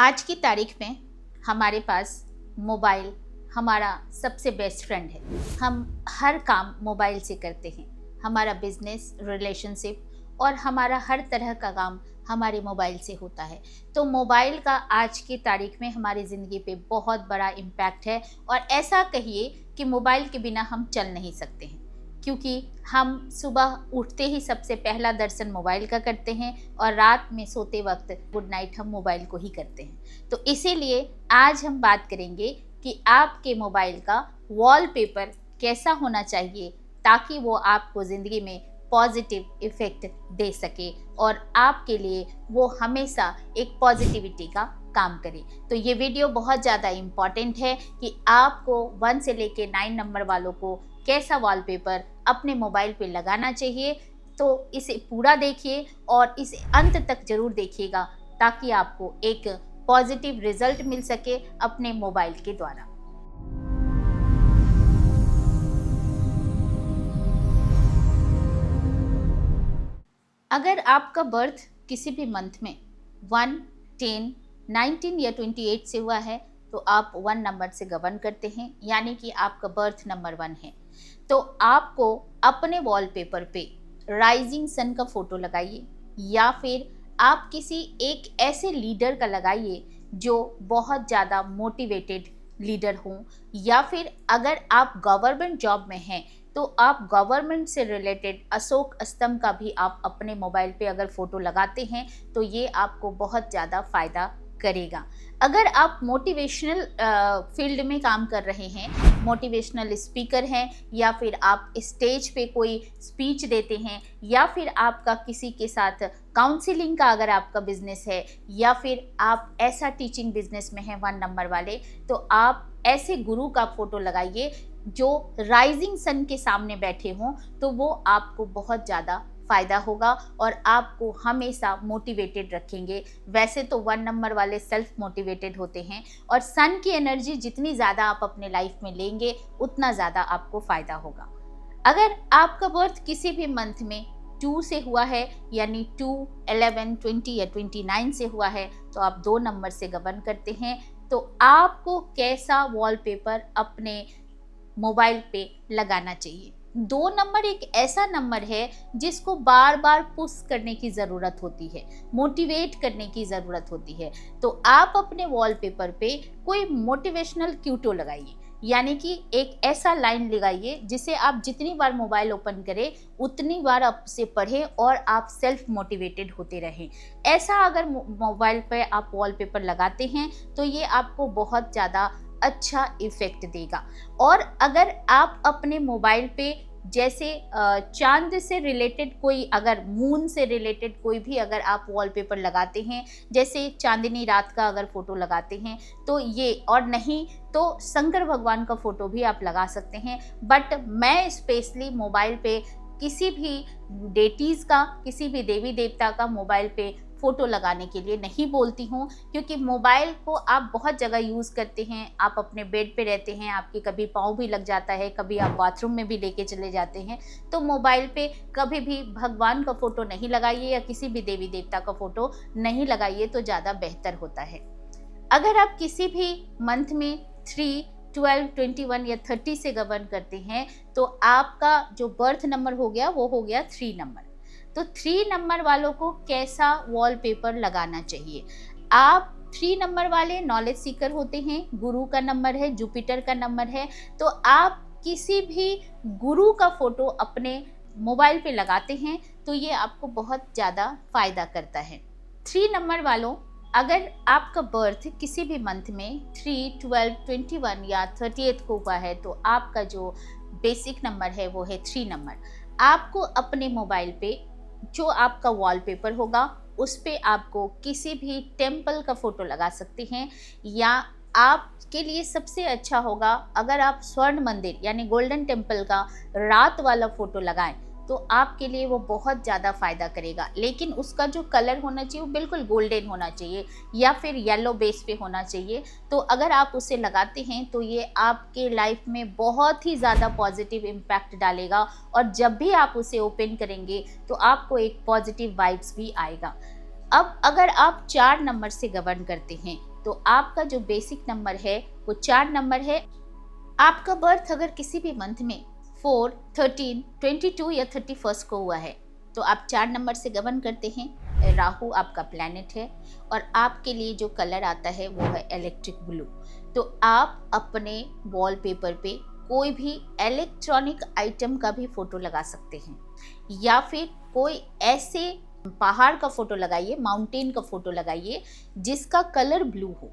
आज की तारीख में हमारे पास मोबाइल हमारा सबसे बेस्ट फ्रेंड है। हम हर काम मोबाइल से करते हैं। हमारा बिजनेस, रिलेशनशिप और हमारा हर तरह का काम हमारे मोबाइल से होता है। तो मोबाइल का आज की तारीख में हमारी ज़िंदगी पे बहुत बड़ा इम्पैक्ट है और ऐसा कहिए कि मोबाइल के बिना हम चल नहीं सकते हैं, क्योंकि हम सुबह उठते ही सबसे पहला दर्शन मोबाइल का करते हैं और रात में सोते वक्त गुड नाइट हम मोबाइल को ही करते हैं। तो इसीलिए आज हम बात करेंगे कि आपके मोबाइल का वॉलपेपर कैसा होना चाहिए ताकि वो आपको ज़िंदगी में पॉजिटिव इफ़ेक्ट दे सके और आपके लिए वो हमेशा एक पॉजिटिविटी का काम करे। तो ये वीडियो बहुत ज़्यादा इम्पॉर्टेंट है कि आपको 1 से लेके 9 नंबर वालों को कैसा वॉलपेपर अपने मोबाइल पे लगाना चाहिए। तो इसे पूरा देखिए और इसे अंत तक ज़रूर देखिएगा ताकि आपको एक पॉजिटिव रिजल्ट मिल सके अपने मोबाइल के द्वारा। अगर आपका बर्थ किसी भी मंथ में 1, 10, 19 या 28 से हुआ है तो आप 1 नंबर से गवर्न करते हैं, यानी कि आपका बर्थ नंबर 1 है। तो आपको अपने वॉलपेपर पे राइजिंग सन का फोटो लगाइए या फिर आप किसी एक ऐसे लीडर का लगाइए जो बहुत ज़्यादा मोटिवेटेड लीडर हों, या फिर अगर आप गवर्नमेंट जॉब में हैं तो आप गवर्नमेंट से रिलेटेड अशोक स्तंभ का भी आप अपने मोबाइल पे अगर फ़ोटो लगाते हैं तो ये आपको बहुत ज़्यादा फ़ायदा करेगा। अगर आप मोटिवेशनल फील्ड में काम कर रहे हैं, मोटिवेशनल स्पीकर हैं, या फिर आप स्टेज पे कोई स्पीच देते हैं, या फिर आपका किसी के साथ काउंसलिंग का अगर आपका बिजनेस है, या फिर आप ऐसा टीचिंग बिजनेस में हैं 1 नंबर वाले, तो आप ऐसे गुरु का फोटो लगाइए जो राइजिंग सन के सामने बैठे हों, तो वो आपको बहुत ज़्यादा फ़ायदा होगा और आपको हमेशा मोटिवेटेड रखेंगे। वैसे तो 1 नंबर वाले सेल्फ मोटिवेटेड होते हैं और सन की एनर्जी जितनी ज़्यादा आप अपने लाइफ में लेंगे उतना ज़्यादा आपको फ़ायदा होगा। अगर आपका बर्थ किसी भी मंथ में 2 से हुआ है, यानी 2, 11, 20 या 29 से हुआ है, तो आप 2 नंबर से गवर्न करते हैं। तो आपको कैसा वॉलपेपर अपने मोबाइल पे लगाना चाहिए? 2 नंबर एक ऐसा नंबर है जिसको बार बार पुश करने की ज़रूरत होती है, मोटिवेट करने की ज़रूरत होती है। तो आप अपने वॉलपेपर पे कोई मोटिवेशनल क्यूटो लगाइए, यानी कि एक ऐसा लाइन लगाइए जिसे आप जितनी बार मोबाइल ओपन करें उतनी बार आप उसे पढ़ें और आप सेल्फ मोटिवेटेड होते रहें। ऐसा अगर मोबाइल पे आप वॉलपेपर लगाते हैं तो ये आपको बहुत ज़्यादा अच्छा इफ़ेक्ट देगा। और अगर आप अपने मोबाइल पे जैसे चांद से रिलेटेड कोई, अगर मून से रिलेटेड कोई भी अगर आप वॉलपेपर लगाते हैं, जैसे चांदनी रात का अगर फ़ोटो लगाते हैं तो ये, और नहीं तो शंकर भगवान का फ़ोटो भी आप लगा सकते हैं। बट मैं स्पेशली मोबाइल पे किसी भी डेटीज़ का, किसी भी देवी देवता का मोबाइल पे फ़ोटो लगाने के लिए नहीं बोलती हूँ, क्योंकि मोबाइल को आप बहुत जगह यूज़ करते हैं। आप अपने बेड पे रहते हैं, आपके कभी पाँव भी लग जाता है, कभी आप बाथरूम में भी लेके चले जाते हैं। तो मोबाइल पे कभी भी भगवान का फ़ोटो नहीं लगाइए या किसी भी देवी देवता का फ़ोटो नहीं लगाइए, तो ज़्यादा बेहतर होता है। अगर आप किसी भी मंथ में 3, 12, 21 या 30 से गवर्न करते हैं तो आपका जो बर्थ नंबर हो गया वो हो गया 3 नंबर। तो 3 नंबर वालों को कैसा वॉलपेपर लगाना चाहिए? आप 3 नंबर वाले नॉलेज सीकर होते हैं, गुरु का नंबर है, जुपिटर का नंबर है, तो आप किसी भी गुरु का फोटो अपने मोबाइल पे लगाते हैं तो ये आपको बहुत ज़्यादा फ़ायदा करता है। 3 नंबर वालों, अगर आपका बर्थ किसी भी मंथ में 3, 12, 21 या 38 को हुआ है तो आपका जो बेसिक नंबर है वो है 3 नंबर। आपको अपने मोबाइल पे जो आपका वॉलपेपर होगा उस पे आपको किसी भी टेम्पल का फ़ोटो लगा सकते हैं, या आपके लिए सबसे अच्छा होगा अगर आप स्वर्ण मंदिर यानी गोल्डन टेम्पल का रात वाला फ़ोटो लगाएं तो आपके लिए वो बहुत ज़्यादा फ़ायदा करेगा। लेकिन उसका जो कलर होना चाहिए वो बिल्कुल गोल्डन होना चाहिए या फिर येलो बेस पे होना चाहिए। तो अगर आप उसे लगाते हैं तो ये आपके लाइफ में बहुत ही ज़्यादा पॉजिटिव इम्पैक्ट डालेगा और जब भी आप उसे ओपन करेंगे तो आपको एक पॉजिटिव वाइब्स भी आएगा। अब अगर आप 4 नंबर से गवर्न करते हैं तो आपका जो बेसिक नंबर है वो 4 नंबर है। आपका बर्थ अगर किसी भी मंथ में 4, 13, 22 या 31 को हुआ है तो आप 4 नंबर से गवर्न करते हैं। राहु आपका प्लैनेट है और आपके लिए जो कलर आता है वो है इलेक्ट्रिक ब्लू। तो आप अपने वॉलपेपर पे कोई भी इलेक्ट्रॉनिक आइटम का भी फोटो लगा सकते हैं, या फिर कोई ऐसे पहाड़ का फोटो लगाइए, माउंटेन का फोटो लगाइए जिसका कलर ब्लू हो,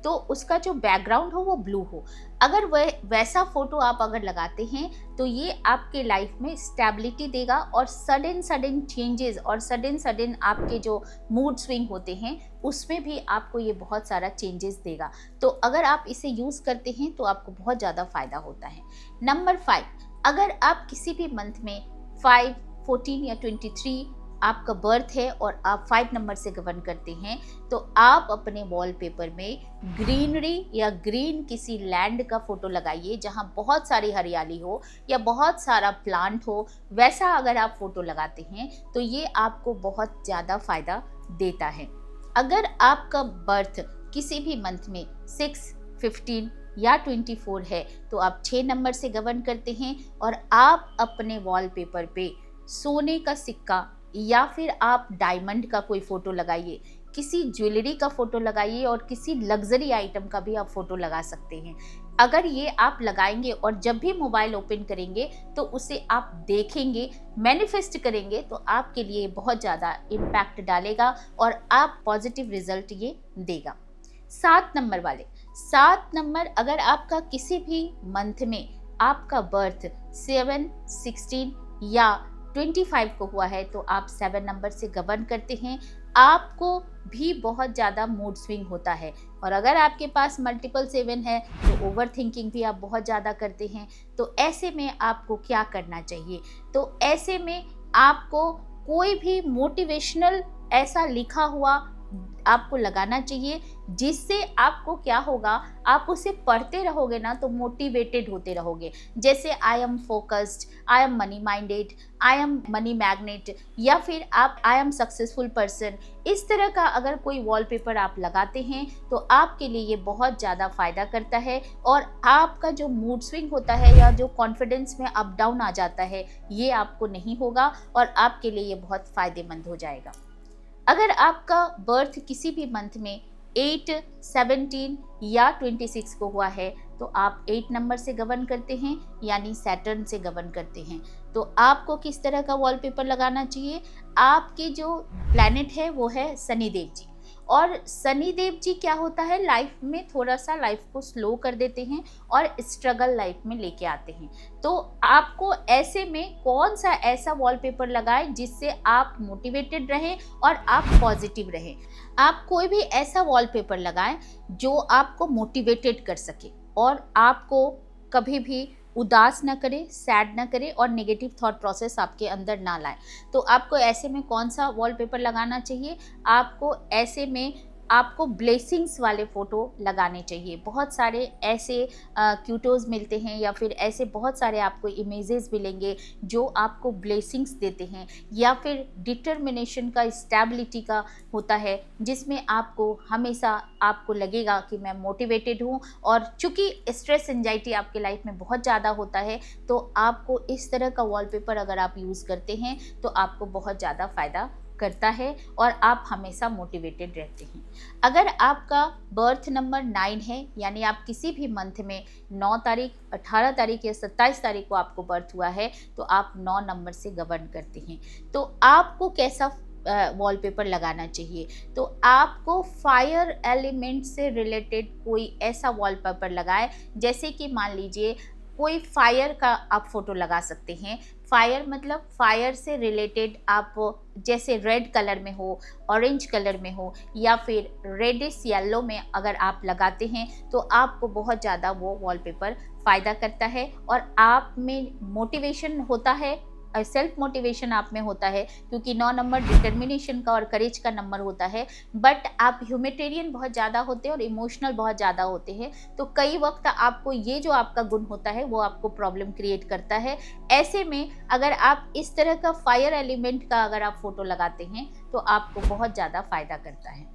तो उसका जो बैकग्राउंड हो वो ब्लू हो। अगर वह वैसा फोटो आप अगर लगाते हैं तो ये आपके लाइफ में स्टेबिलिटी देगा और सडन चेंजेस और सडन आपके जो मूड स्विंग होते हैं उसमें भी आपको ये बहुत सारा चेंजेस देगा। तो अगर आप इसे यूज़ करते हैं तो आपको बहुत ज़्यादा फायदा होता है। नंबर 5, अगर आप किसी भी मंथ में 5, 14 या 23 आपका बर्थ है और आप 5 नंबर से गवर्न करते हैं तो आप अपने वॉलपेपर में ग्रीनरी या ग्रीन किसी लैंड का फोटो लगाइए जहां बहुत सारी हरियाली हो या बहुत सारा प्लांट हो। वैसा अगर आप फोटो लगाते हैं तो ये आपको बहुत ज़्यादा फायदा देता है। अगर आपका बर्थ किसी भी मंथ में 6, 15 या 24 है तो आप 6 नंबर से गवर्न करते हैं और आप अपने वॉलपेपर पे सोने का सिक्का या फिर आप डायमंड का कोई फोटो लगाइए, किसी ज्वेलरी का फोटो लगाइए और किसी लग्जरी आइटम का भी आप फोटो लगा सकते हैं। अगर ये आप लगाएंगे और जब भी मोबाइल ओपन करेंगे तो उसे आप देखेंगे, मैनिफेस्ट करेंगे तो आपके लिए बहुत ज़्यादा इम्पैक्ट डालेगा और आप पॉजिटिव रिजल्ट ये देगा। 7 नंबर वाले, 7 नंबर अगर आपका किसी भी मंथ में आपका बर्थ 7, 16 या 25 को हुआ है तो आप 7 नंबर से गवर्न करते हैं। आपको भी बहुत ज़्यादा मूड स्विंग होता है और अगर आपके पास मल्टीपल 7 है तो ओवर थिंकिंग भी आप बहुत ज़्यादा करते हैं। तो ऐसे में आपको क्या करना चाहिए? तो ऐसे में आपको कोई भी मोटिवेशनल ऐसा लिखा हुआ आपको लगाना चाहिए जिससे आपको क्या होगा, आप उसे पढ़ते रहोगे ना तो मोटिवेटेड होते रहोगे। जैसे I am focused, I am money minded, I am money magnet या फिर आप आई एम सक्सेसफुल पर्सन। इस तरह का अगर कोई वॉलपेपर आप लगाते हैं तो आपके लिए ये बहुत ज़्यादा फायदा करता है और आपका जो मूड स्विंग होता है या जो कॉन्फिडेंस में अप डाउन आ जाता है ये आपको नहीं होगा और आपके लिए ये बहुत फ़ायदेमंद हो जाएगा। अगर आपका बर्थ किसी भी मंथ में 8, 17 या 26 को हुआ है तो आप 8 नंबर से गवर्न करते हैं, यानी सैटर्न से गवर्न करते हैं। तो आपको किस तरह का वॉलपेपर लगाना चाहिए? आपके जो प्लैनेट है वो है शनिदेव जी, और शनिदेव जी क्या होता है, लाइफ में थोड़ा सा लाइफ को स्लो कर देते हैं और स्ट्रगल लाइफ में लेके आते हैं। तो आपको ऐसे में कौन सा ऐसा वॉलपेपर लगाएं जिससे आप मोटिवेटेड रहें और आप पॉजिटिव रहें। आप कोई भी ऐसा वॉलपेपर लगाएं जो आपको मोटिवेटेड कर सके और आपको कभी भी उदास ना करे, सैड ना करे और नेगेटिव थॉट प्रोसेस आपके अंदर ना लाए। तो आपको ऐसे में कौन सा वॉलपेपर लगाना चाहिए? आपको ऐसे में आपको ब्लेसिंग्स वाले फ़ोटो लगाने चाहिए। बहुत सारे ऐसे क्यूटोज़ मिलते हैं या फिर ऐसे बहुत सारे आपको इमेजेस मिलेंगे जो आपको ब्लेसिंग्स देते हैं, या फिर डिटर्मिनेशन का, स्टेबिलिटी का होता है जिसमें आपको हमेशा आपको लगेगा कि मैं मोटिवेटेड हूँ। और चूँकि स्ट्रेस एंजाइटी आपके लाइफ में बहुत ज़्यादा होता है तो आपको इस तरह का वॉलपेपर अगर आप यूज़ करते हैं तो आपको बहुत ज़्यादा फ़ायदा करता है और आप हमेशा मोटिवेटेड रहते हैं। अगर आपका बर्थ नंबर 9 है, यानी आप किसी भी मंथ में 9 तारीख, 18 तारीख या 27 तारीख को आपको बर्थ हुआ है तो आप 9 नंबर से गवर्न करते हैं। तो आपको कैसा वॉलपेपर लगाना चाहिए? तो आपको फायर एलिमेंट से रिलेटेड कोई ऐसा वॉलपेपर लगाएं, जैसे कि मान लीजिए कोई फायर का आप फोटो लगा सकते हैं। फायर मतलब फायर से रिलेटेड आप जैसे रेड कलर में हो, ऑरेंज कलर में हो या फिर रेडिश येलो में अगर आप लगाते हैं तो आपको बहुत ज़्यादा वो वॉलपेपर फ़ायदा करता है और आप में मोटिवेशन होता है, सेल्फ मोटिवेशन आप में होता है, क्योंकि 9 नंबर डिटर्मिनेशन का और करेज का नंबर होता है। बट आप ह्यूमैनिटेरियन बहुत ज़्यादा होते हैं और इमोशनल बहुत ज़्यादा होते हैं, तो कई वक्त आपको ये जो आपका गुण होता है वो आपको प्रॉब्लम क्रिएट करता है। ऐसे में अगर आप इस तरह का फायर एलिमेंट का अगर आप फोटो लगाते हैं तो आपको बहुत ज़्यादा फायदा करता है।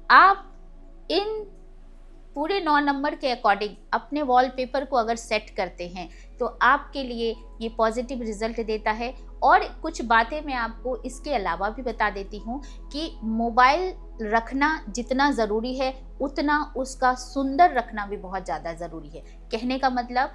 आप इन पूरे 9 नंबर के अकॉर्डिंग अपने वॉलपेपर को अगर सेट करते हैं तो आपके लिए ये पॉजिटिव रिजल्ट देता है। और कुछ बातें मैं आपको इसके अलावा भी बता देती हूँ कि मोबाइल रखना जितना ज़रूरी है उतना उसका सुंदर रखना भी बहुत ज़्यादा ज़रूरी है। कहने का मतलब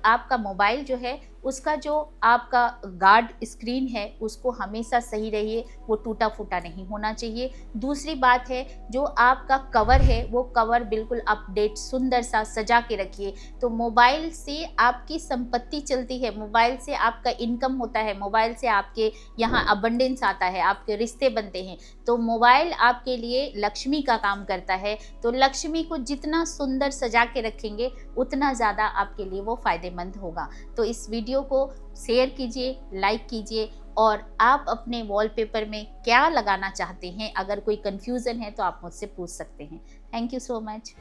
आपका मोबाइल जो है उसका जो आपका गार्ड स्क्रीन है उसको हमेशा सही रहिए, वो टूटा फूटा नहीं होना चाहिए। दूसरी बात है जो आपका कवर है वो कवर बिल्कुल अपडेट सुंदर सा सजा के रखिए। तो मोबाइल से आपकी संपत्ति चलती है, मोबाइल से आपका इनकम होता है, मोबाइल से आपके यहाँ अबंडेंस आता है, आपके रिश्ते बनते हैं। तो मोबाइल आपके लिए लक्ष्मी का काम करता है, तो लक्ष्मी को जितना सुंदर सजा के रखेंगे उतना ज़्यादा आपके लिए वो फ़ायदेमंद होगा। तो इस वीडियो को शेयर कीजिए, लाइक कीजिए और आप अपने वॉलपेपर में क्या लगाना चाहते हैं, अगर कोई कन्फ्यूज़न है तो आप मुझसे पूछ सकते हैं। Thank you so much.